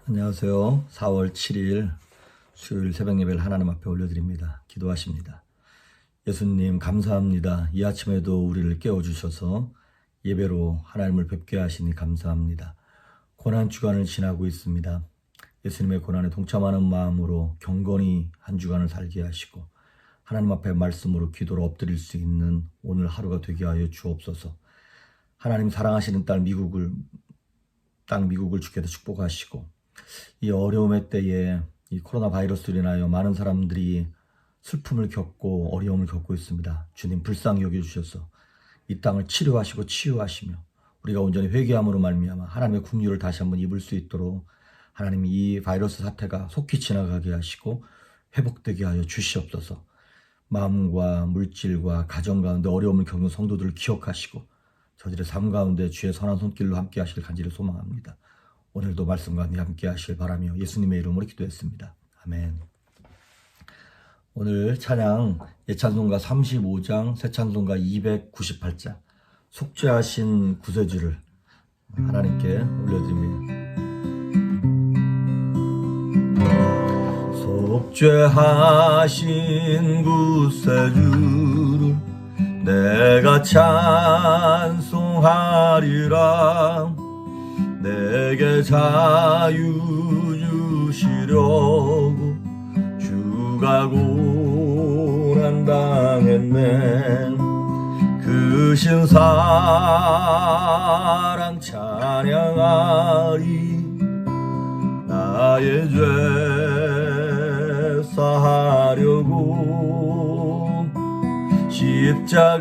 안녕하세요. 4월 7일 수요일 새벽 예배를 하나님 앞에 올려드립니다. 기도하십니다. 예수님 감사합니다. 이 아침에도 우리를 깨워주셔서 예배로 하나님을 뵙게 하시니 감사합니다. 고난 주간을 지나고 있습니다. 예수님의 고난에 동참하는 마음으로 경건히 한 주간을 살게 하시고 하나님 앞에 말씀으로 기도로 엎드릴 수 있는 오늘 하루가 되게 하여 주옵소서. 하나님 사랑하시는 땅 미국을 주께서 축복하시고 이 어려움의 때에 이 코로나 바이러스로 인하여 많은 사람들이 슬픔을 겪고 어려움을 겪고 있습니다. 주님 불쌍히 여겨주셔서 이 땅을 치료하시고 치유하시며 우리가 온전히 회개함으로 말미암아 하나님의 긍휼을 다시 한번 입을 수 있도록 하나님 이 바이러스 사태가 속히 지나가게 하시고 회복되게 하여 주시옵소서. 마음과 물질과 가정 가운데 어려움을 겪는 성도들을 기억하시고 저들의 삶 가운데 주의 선한 손길로 함께 하시길 간절히 소망합니다. 오늘도 말씀과 함께 하시길 바라며 예수님의 이름으로 기도했습니다. 아멘. 오늘 찬양 예찬송가 35장 새찬송가 298장 속죄하신 구세주를 하나님께 올려드립니다. 속죄하신 구세주를 내가 찬송하리라. 내게 자유 주시려고 주가 고난당했네. 그 신사랑 찬양하리. 나의 죄 사하려고 십자가에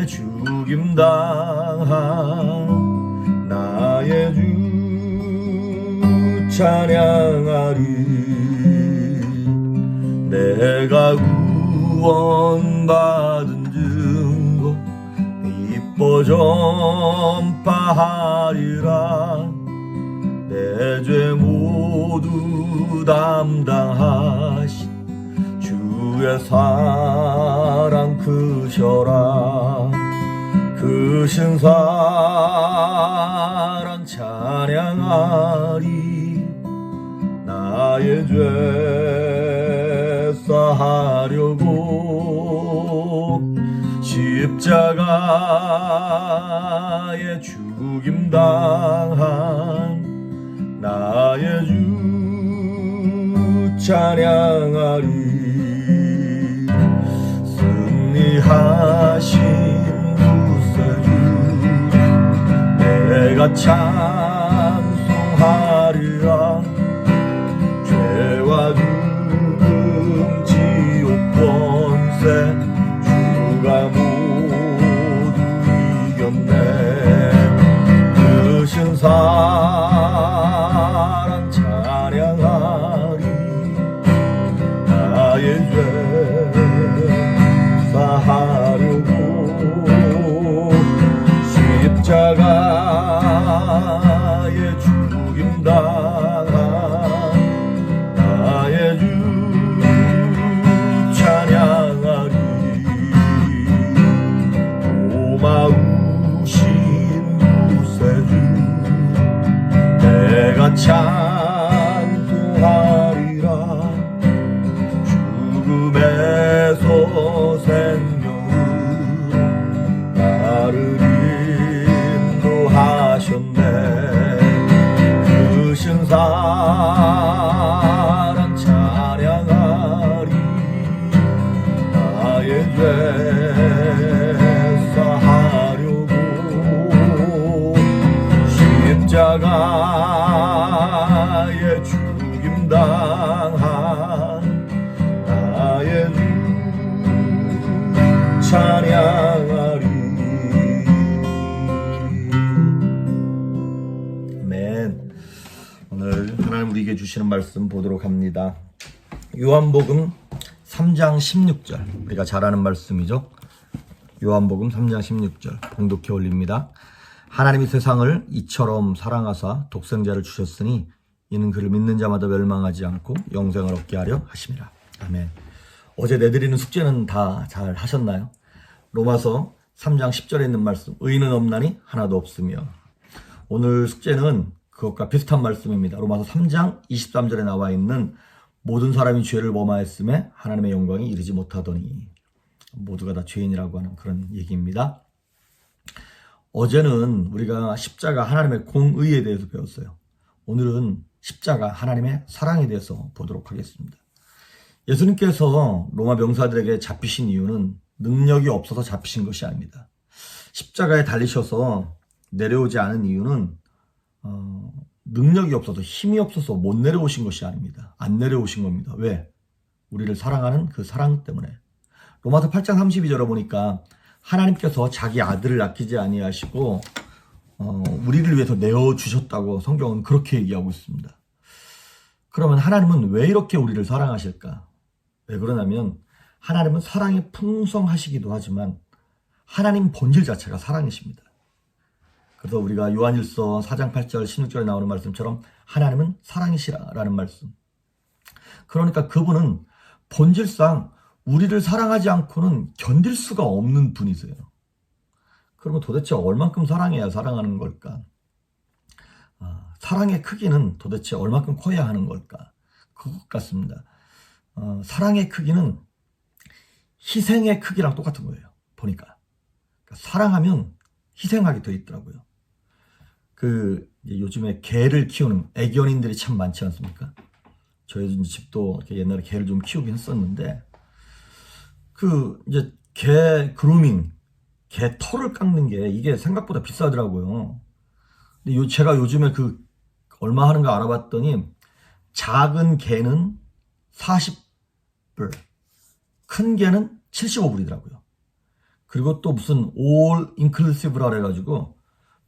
죽임당한 나의 주 찬양하리. 내가 구원받은 증거 이뻐 전파하리라. 내 죄 모두 담당하시 주의 사랑 크셔라. 그 신사랑 찬양하리. 나의 죄 사하려고 십자가에 죽임당한 나의 주 찬양하리. 승리하신 내가 찬송하리라. 죄와 죽음 지옥 권세 주가 모두 이겼네. 그 신사랑 찬양하리. 나의 죄 사하려고 십자가에 죽임당한 나의 주 찬양하리. 고마우신 구세주 내가 찬송하리라. 죽음에서 생명으로 나를 하셨네. 그 신사랑 찬양하리. 나의 죄 사하려고 십자가에 죽임당한 나의 주 찬양하리. 오늘 하나님 우리에게 주시는 말씀 보도록 합니다. 요한복음 3장 16절, 우리가 잘 아는 말씀이죠. 요한복음 3장 16절 봉독해 올립니다. 하나님이 세상을 이처럼 사랑하사 독생자를 주셨으니 이는 그를 믿는 자마다 멸망하지 않고 영생을 얻게 하려 하심이라. 아멘. 어제 내드리는 숙제는 다 잘 하셨나요? 로마서 3장 10절에 있는 말씀, 의인은 없나니 하나도 없으며. 오늘 숙제는 그것과 비슷한 말씀입니다. 로마서 3장 23절에 나와 있는 모든 사람이 죄를 범하였음에 하나님의 영광이 이르지 못하더니, 모두가 다 죄인이라고 하는 그런 얘기입니다. 어제는 우리가 십자가 하나님의 공의에 대해서 배웠어요. 오늘은 십자가 하나님의 사랑에 대해서 보도록 하겠습니다. 예수님께서 로마 병사들에게 잡히신 이유는 능력이 없어서 잡히신 것이 아닙니다. 십자가에 달리셔서 내려오지 않은 이유는 능력이 없어서, 힘이 없어서 못 내려오신 것이 아닙니다. 안 내려오신 겁니다. 왜? 우리를 사랑하는 그 사랑 때문에. 로마서 8장 32절에 보니까 하나님께서 자기 아들을 아끼지 아니하시고 우리를 위해서 내어주셨다고 성경은 그렇게 얘기하고 있습니다. 그러면 하나님은 왜 이렇게 우리를 사랑하실까? 왜 그러냐면 하나님은 사랑이 풍성하시기도 하지만 하나님 본질 자체가 사랑이십니다. 그래서 우리가 요한일서 4장 8절 16절에 나오는 말씀처럼 하나님은 사랑이시라라는 말씀. 그러니까 그분은 본질상 우리를 사랑하지 않고는 견딜 수가 없는 분이세요. 그러면 도대체 얼만큼 사랑해야 사랑하는 걸까? 사랑의 크기는 도대체 얼만큼 커야 하는 걸까? 그것 같습니다. 사랑의 크기는 희생의 크기랑 똑같은 거예요. 보니까. 그러니까 사랑하면 희생하게 돼 있더라고요. 요즘에 개를 키우는 애견인들이 참 많지 않습니까? 저희 집도 옛날에 개를 좀 키우긴 했었는데, 이제 개 그루밍, 개 털을 깎는 게 이게 생각보다 비싸더라고요. 근데 제가 요즘에 얼마 하는가 알아봤더니 작은 개는 40불, 큰 개는 75불이더라고요. 그리고 또 무슨 올 인클루시브라 그래가지고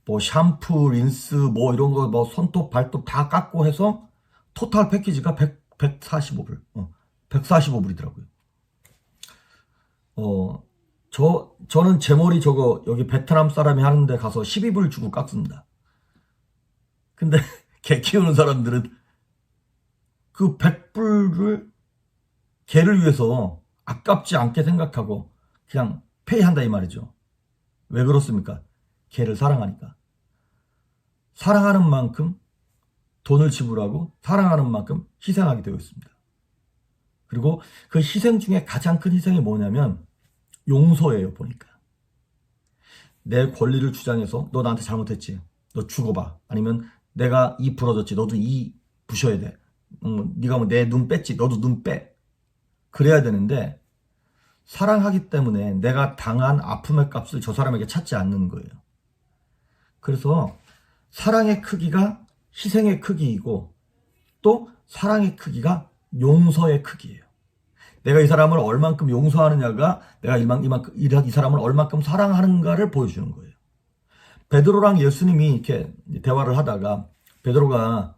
뭐 샴푸, 린스, 뭐 이런 거, 뭐 손톱, 발톱 다 깎고 해서 토탈 패키지가 145불, 145불이더라고요. 저는 제 머리 여기 베트남 사람이 하는데 가서 12불 주고 깎습니다. 근데 개 키우는 사람들은 그 100불을 개를 위해서 아깝지 않게 생각하고 그냥 페이한다 이 말이죠. 왜 그렇습니까? 개를 사랑하니까. 사랑하는 만큼 돈을 지불하고 사랑하는 만큼 희생하게 되어 있습니다. 그리고 그 희생 중에 가장 큰 희생이 뭐냐면 용서예요. 보니까 내 권리를 주장해서 너 나한테 잘못했지, 너 죽어봐. 아니면 내가 이 부러졌지, 너도 이 부셔야 돼. 네가 뭐 내 눈 뺐지, 너도 눈 빼. 그래야 되는데 사랑하기 때문에 내가 당한 아픔의 값을 저 사람에게 찾지 않는 거예요. 그래서 사랑의 크기가 희생의 크기이고 또 사랑의 크기가 용서의 크기예요. 내가 이 사람을 얼만큼 용서하느냐가 내가 이 사람을 얼만큼 사랑하는가를 보여주는 거예요. 베드로랑 예수님이 이렇게 대화를 하다가 베드로가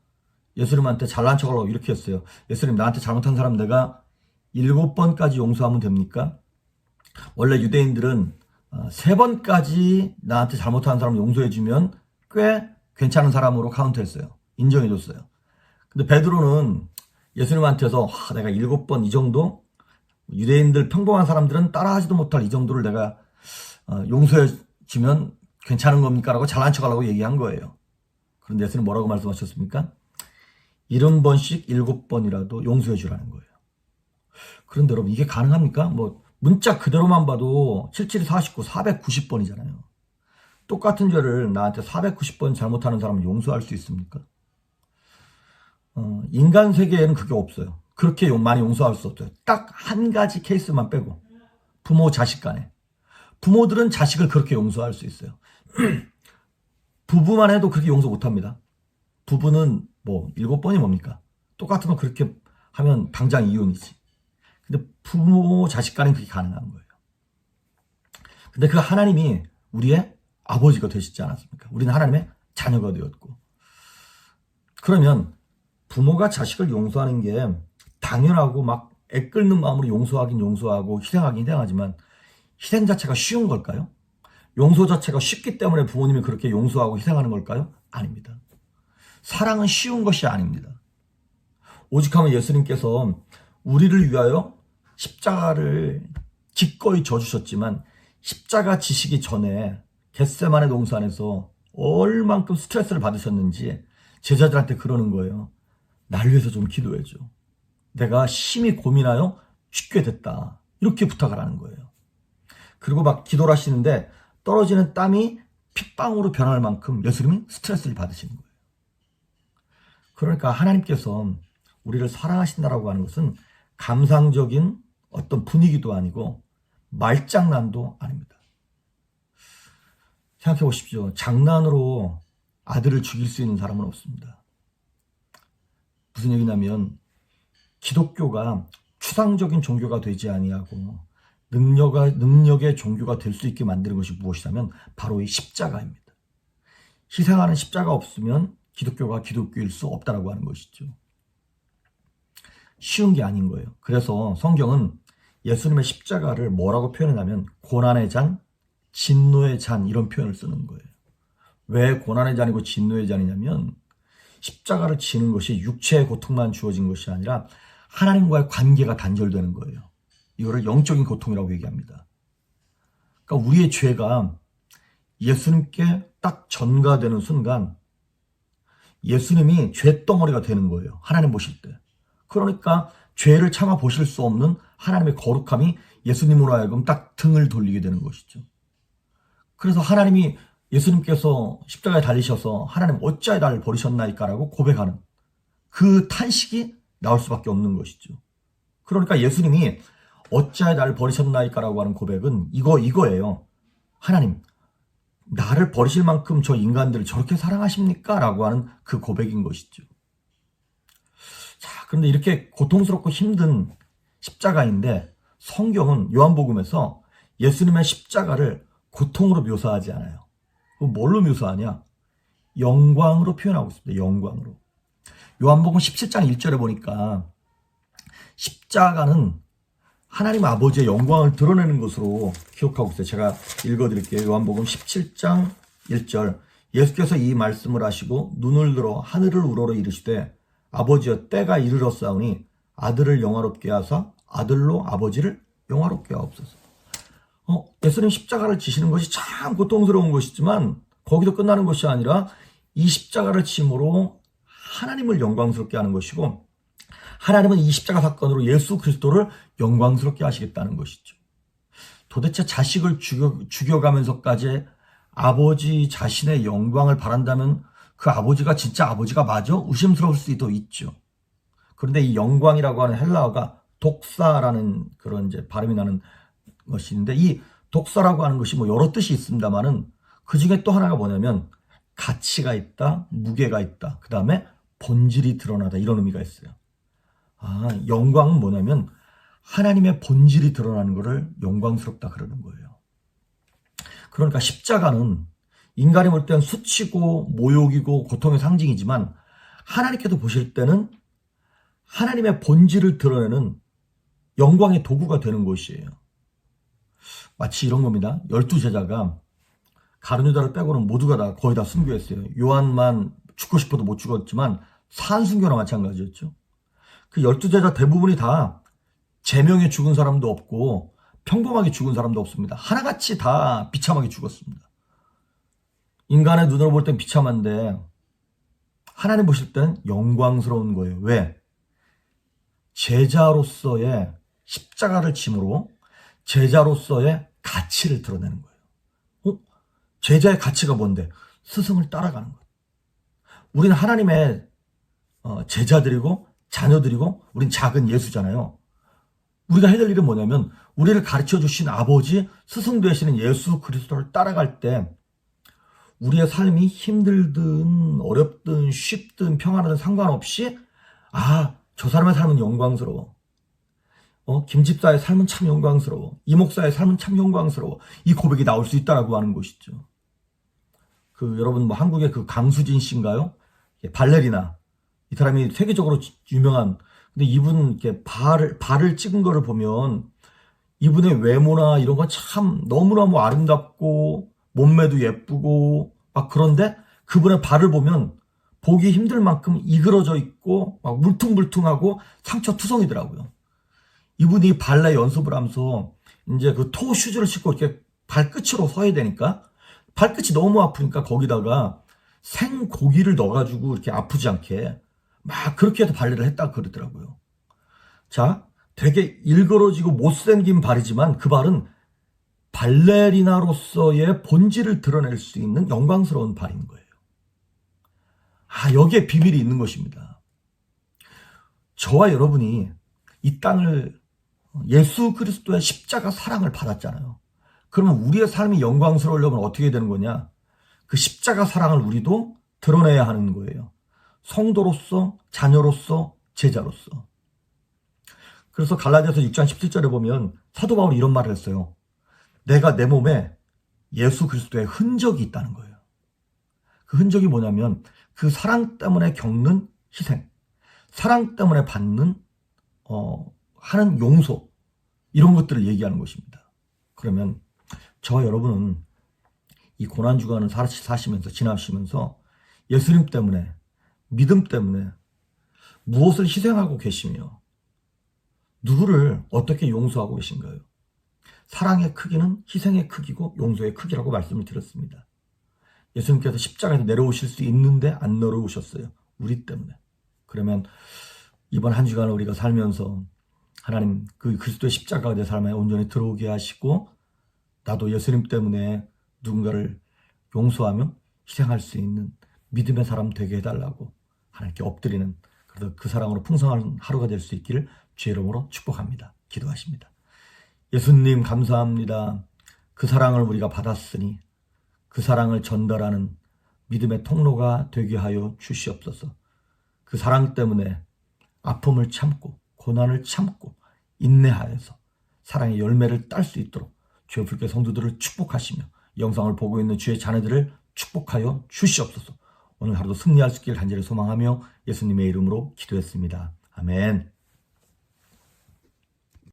예수님한테 잘난 척하려고 이렇게 했어요. 예수님, 나한테 잘못한 사람 내가 7번까지 용서하면 됩니까? 원래 유대인들은 3번까지 나한테 잘못한 사람 용서해주면 꽤 괜찮은 사람으로 카운트했어요. 인정해줬어요. 근데 베드로는 예수님한테서 내가 7번 이 정도? 유대인들 평범한 사람들은 따라하지도 못할 이 정도를 내가 용서해주면 괜찮은 겁니까? 라고 잘난 척하려고 얘기한 거예요. 그런데 예수님 뭐라고 말씀하셨습니까? 70번씩 7번이라도 용서해 주라는 거예요. 그런데 여러분, 이게 가능합니까? 뭐 문자 그대로만 봐도 77, 49, 490번이잖아요. 똑같은 죄를 나한테 490번 잘못하는 사람을 용서할 수 있습니까? 인간 세계에는 그게 없어요. 그렇게 많이 용서할 수 없어요. 딱 한 가지 케이스만 빼고, 부모 자식 간에. 부모들은 자식을 그렇게 용서할 수 있어요. 부부만 해도 그렇게 용서 못합니다. 부부는 뭐 7번이 뭡니까? 똑같은 거 그렇게 하면 당장 이혼이지. 근데 부모 자식 간엔 그게 가능한 거예요. 근데 그 하나님이 우리의 아버지가 되시지 않았습니까? 우리는 하나님의 자녀가 되었고. 그러면 부모가 자식을 용서하는 게 당연하고 막 애끓는 마음으로 용서하긴 용서하고 희생하긴 희생하지만 희생 자체가 쉬운 걸까요? 용서 자체가 쉽기 때문에 부모님이 그렇게 용서하고 희생하는 걸까요? 아닙니다. 사랑은 쉬운 것이 아닙니다. 오직하면 예수님께서 우리를 위하여 십자가를 기꺼이 져주셨지만 십자가 지시기 전에 겟세마네 동산에서 얼만큼 스트레스를 받으셨는지 제자들한테 그러는 거예요. 날 위해서 좀 기도해줘. 내가 심히 고민하여 죽게 됐다. 이렇게 부탁을 하는 거예요. 그리고 막 기도를 하시는데 떨어지는 땀이 핏방울로 변할 만큼 예수님이 스트레스를 받으시는 거예요. 그러니까 하나님께서 우리를 사랑하신다라고 하는 것은 감상적인 어떤 분위기도 아니고 말장난도 아닙니다. 생각해 보십시오. 장난으로 아들을 죽일 수 있는 사람은 없습니다. 무슨 얘기냐면 기독교가 추상적인 종교가 되지 아니하고 능력의 종교가 될 수 있게 만드는 것이 무엇이냐면 바로 이 십자가입니다. 희생하는 십자가 없으면 기독교가 기독교일 수 없다라고 하는 것이죠. 쉬운 게 아닌 거예요. 그래서 성경은 예수님의 십자가를 뭐라고 표현하냐면 고난의 잔, 진노의 잔 이런 표현을 쓰는 거예요. 왜 고난의 잔이고 진노의 잔이냐면 십자가를 지는 것이 육체의 고통만 주어진 것이 아니라 하나님과의 관계가 단절되는 거예요. 이거를 영적인 고통이라고 얘기합니다. 그러니까 우리의 죄가 예수님께 딱 전가되는 순간 예수님이 죄덩어리가 되는 거예요. 하나님 보실 때. 그러니까 죄를 참아 보실 수 없는 하나님의 거룩함이 예수님으로 하여금 딱 등을 돌리게 되는 것이죠. 그래서 하나님이 예수님께서 십자가에 달리셔서 하나님 어찌하여 나를 버리셨나이까라고 고백하는 그 탄식이 나올 수밖에 없는 것이죠. 그러니까 예수님이 어찌하여 나를 버리셨나이까라고 하는 고백은 이거예요. 하나님, 나를 버리실 만큼 저 인간들을 저렇게 사랑하십니까? 라고 하는 그 고백인 것이죠. 자, 그런데 이렇게 고통스럽고 힘든 십자가인데 성경은 요한복음에서 예수님의 십자가를 고통으로 묘사하지 않아요. 뭘로 묘사하냐? 영광으로 표현하고 있습니다. 영광으로. 요한복음 17장 1절에 보니까 십자가는 하나님 아버지의 영광을 드러내는 것으로 기록하고 있어요. 제가 읽어드릴게요. 요한복음 17장 1절. 예수께서 이 말씀을 하시고 눈을 들어 하늘을 우러러 이르시되 아버지여 때가 이르렀사오니 아들을 영화롭게 하사 아들로 아버지를 영화롭게 하옵소서. 예수님 십자가를 지시는 것이 참 고통스러운 것이지만 거기도 끝나는 것이 아니라 이 십자가를 짐으로 하나님을 영광스럽게 하는 것이고 하나님은 이 십자가 사건으로 예수 그리스도를 영광스럽게 하시겠다는 것이죠. 도대체 자식을 죽여가면서까지 아버지 자신의 영광을 바란다면 그 아버지가 진짜 아버지가 맞아? 의심스러울 수도 있죠. 그런데 이 영광이라고 하는 헬라어가 독사라는 그런 이제 발음이 나는 것이 있는데 이 독사라고 하는 것이 뭐 여러 뜻이 있습니다만은 그 중에 또 하나가 뭐냐면 가치가 있다, 무게가 있다, 그 다음에 본질이 드러나다 이런 의미가 있어요. 영광은 뭐냐면 하나님의 본질이 드러나는 것을 영광스럽다 그러는 거예요. 그러니까 십자가는 인간이 볼 때는 수치고 모욕이고 고통의 상징이지만 하나님께서 보실 때는 하나님의 본질을 드러내는 영광의 도구가 되는 것이에요. 마치 이런 겁니다. 12제자가 가룟유다를 빼고는 모두가 다 거의 다 순교했어요. 요한만 죽고 싶어도 못 죽었지만 산순교나 마찬가지였죠. 그 12제자 대부분이 다 제명에 죽은 사람도 없고 평범하게 죽은 사람도 없습니다. 하나같이 다 비참하게 죽었습니다. 인간의 눈으로 볼 땐 비참한데 하나님 보실 땐 영광스러운 거예요. 왜? 제자로서의 십자가를 짐으로 제자로서의 가치를 드러내는 거예요. 제자의 가치가 뭔데? 스승을 따라가는 거예요. 우리는 하나님의 제자들이고 자녀들이고 우린 작은 예수잖아요. 우리가 해야 될 일은 뭐냐면 우리를 가르쳐 주신 아버지 스승 되시는 예수 그리스도를 따라갈 때 우리의 삶이 힘들든 어렵든 쉽든 평안하든 상관없이 저 사람의 삶은 영광스러워. 김집사의 삶은 참 영광스러워. 이 목사의 삶은 참 영광스러워. 이 고백이 나올 수 있다라고 하는 것이죠. 여러분 뭐 한국의 그 강수진 씨인가요? 발레리나. 이 사람이 세계적으로 유명한. 근데 이분 이렇게 발을 찍은 거를 보면 이분의 외모나 이런 건 참 너무너무 아름답고 몸매도 예쁘고 막 그런데 그분의 발을 보면 보기 힘들 만큼 이그러져 있고 막 물퉁물퉁하고 상처투성이더라고요. 이분이 발레 연습을 하면서 이제 그 토 슈즈를 신고 이렇게 발끝으로 서야 되니까 발끝이 너무 아프니까 거기다가 생고기를 넣어가지고 이렇게 아프지 않게 막 그렇게 해서 발레를 했다 그러더라고요. 자, 되게 일그러지고 못생긴 발이지만 그 발은 발레리나로서의 본질을 드러낼 수 있는 영광스러운 발인 거예요. 여기에 비밀이 있는 것입니다. 저와 여러분이 이 땅을 예수 그리스도의 십자가 사랑을 받았잖아요. 그러면 우리의 삶이 영광스러우려면 어떻게 되는 거냐? 그 십자가 사랑을 우리도 드러내야 하는 거예요. 성도로서, 자녀로서, 제자로서. 그래서 갈라디아서 6장 17절에 보면 사도 바울이 이런 말을 했어요. 내가 내 몸에 예수 그리스도의 흔적이 있다는 거예요. 그 흔적이 뭐냐면 그 사랑 때문에 겪는 희생, 사랑 때문에 받는 하는 용서, 이런 것들을 얘기하는 것입니다. 그러면 저와 여러분은 이 고난주간을 사시면서 지나시면서 예수님 때문에, 믿음 때문에 무엇을 희생하고 계시며 누구를 어떻게 용서하고 계신가요? 사랑의 크기는 희생의 크기고 용서의 크기라고 말씀을 드렸습니다. 예수님께서 십자가에서 내려오실 수 있는데 안 내려오셨어요. 우리 때문에. 그러면 이번 한 주간을 우리가 살면서 하나님 그 그리스도의 십자가가 내 삶에 온전히 들어오게 하시고 나도 예수님 때문에 누군가를 용서하며 희생할 수 있는 믿음의 사람 되게 해달라고 하나님께 엎드리는, 그래서 그 사랑으로 풍성한 하루가 될 수 있기를 주의 이름으로 축복합니다. 기도하십니다. 예수님 감사합니다. 그 사랑을 우리가 받았으니 그 사랑을 전달하는 믿음의 통로가 되게 하여 주시옵소서. 그 사랑 때문에 아픔을 참고 고난을 참고 인내하여서 사랑의 열매를 딸 수 있도록 주의 불교 성도들을 축복하시며 영상을 보고 있는 주의 자녀들을 축복하여 주시옵소서. 오늘 하루도 승리할 수 있기를 간절히 소망하며 예수님의 이름으로 기도했습니다. 아멘.